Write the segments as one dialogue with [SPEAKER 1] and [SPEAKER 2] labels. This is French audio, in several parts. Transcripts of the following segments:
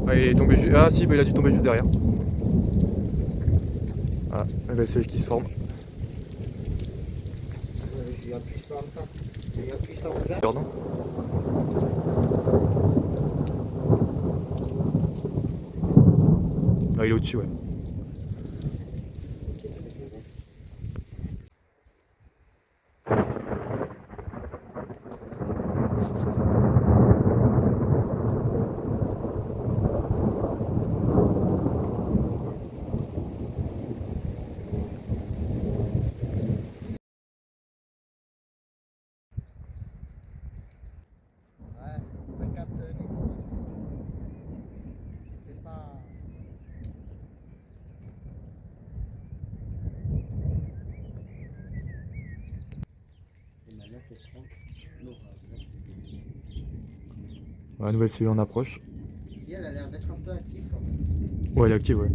[SPEAKER 1] Ah, il est tombé juste. Ah si, bah, il a dû tomber juste derrière. Ah, et bah, c'est qui se forme.
[SPEAKER 2] J'ai appuyé sur un pas. J'ai appuyé sur un pas.
[SPEAKER 1] Pardon. Ah, il est au-dessus, ouais.
[SPEAKER 2] Ouais, ça capte les mots. C'est pas. Et là, c'est franc. L'orage,
[SPEAKER 1] Ouais, nouvelle cellule en approche.
[SPEAKER 2] si elle a l'air d'être un peu active quand même.
[SPEAKER 1] Ouais, elle est active, ouais.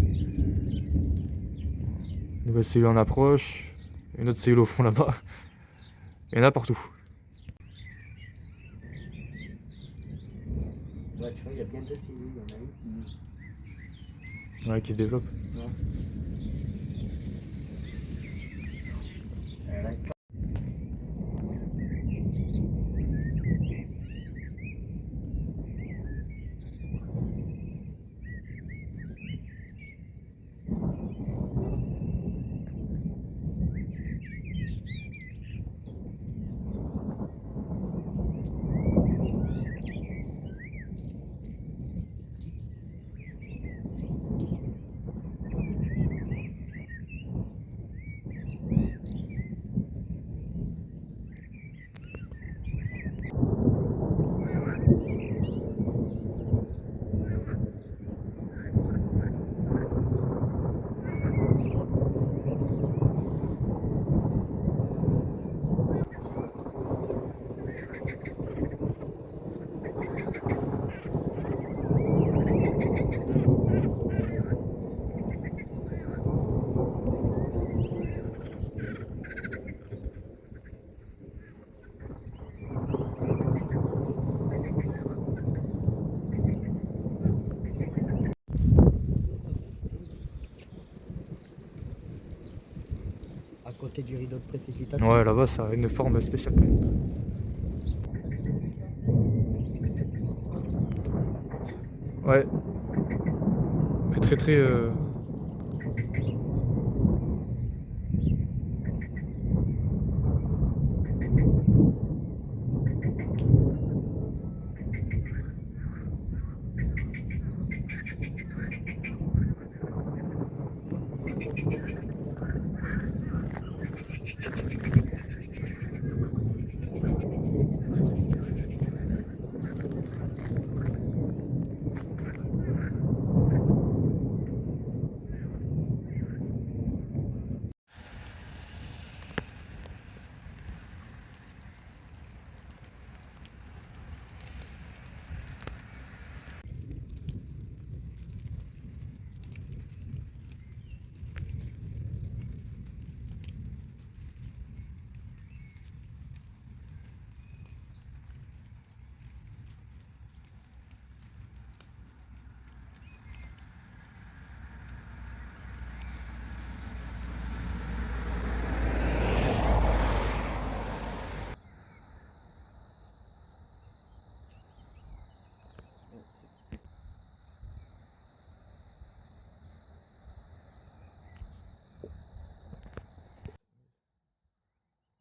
[SPEAKER 1] Nouvelle cellule en approche. Une autre cellule au fond là-bas. Il y en a partout.
[SPEAKER 2] Ouais, tu vois, il y a bien deux cellules. Il y en a une qui.
[SPEAKER 1] Ouais, qui se développe.
[SPEAKER 2] Non. Elle a pas. À côté du rideau de précipitation.
[SPEAKER 1] Ouais, là-bas, ça a une forme spéciale quand même. Ouais. Mais très très.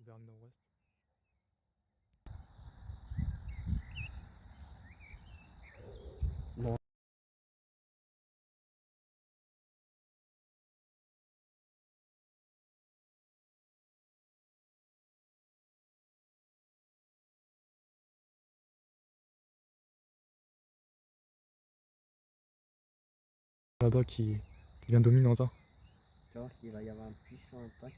[SPEAKER 1] Vers le nord-ouest.
[SPEAKER 2] Non.
[SPEAKER 1] Là-bas qui devient dominante. Hein.
[SPEAKER 2] Tu vois qu'il va y avoir un puissant impact.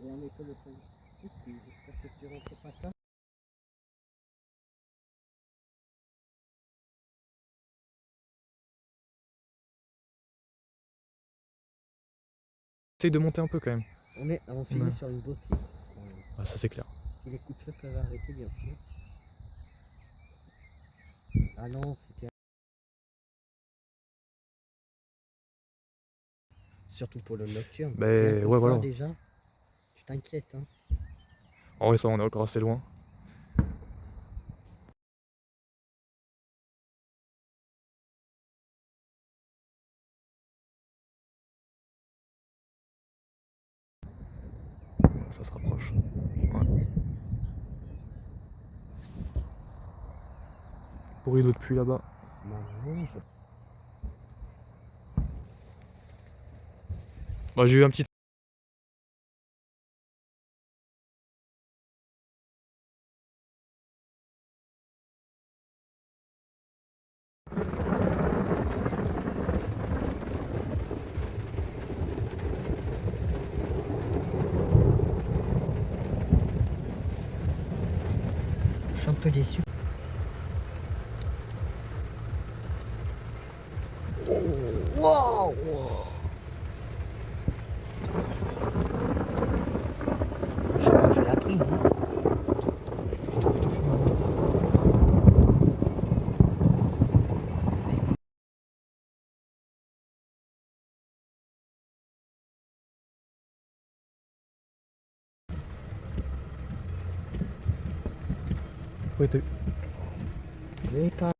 [SPEAKER 2] Et en effet, le sol. J'espère que tu rentres pas ça.
[SPEAKER 1] Essaye de monter un peu quand même.
[SPEAKER 2] On finit
[SPEAKER 1] Ouais.
[SPEAKER 2] sur une beauté.
[SPEAKER 1] Ah, ça c'est clair.
[SPEAKER 2] Si les coups de feu peuvent arrêter, bien sûr. Ah non, c'était. Surtout pour le nocturne. C'est un
[SPEAKER 1] Ben
[SPEAKER 2] peu
[SPEAKER 1] ouais,
[SPEAKER 2] ça
[SPEAKER 1] voilà.
[SPEAKER 2] déjà. Tu t'inquiètes, hein.
[SPEAKER 1] En vrai, ça, on est encore assez loin. Ça se rapproche. Ouais. Bruit d'eau de pluie là-bas.
[SPEAKER 2] Maman, je...
[SPEAKER 1] Bah, j'ai eu un petit.
[SPEAKER 2] je suis un peu déçu. Wow! Je crois que je l'ai appris, non?
[SPEAKER 1] Ouais, t'as eu.
[SPEAKER 2] Je l'ai pas.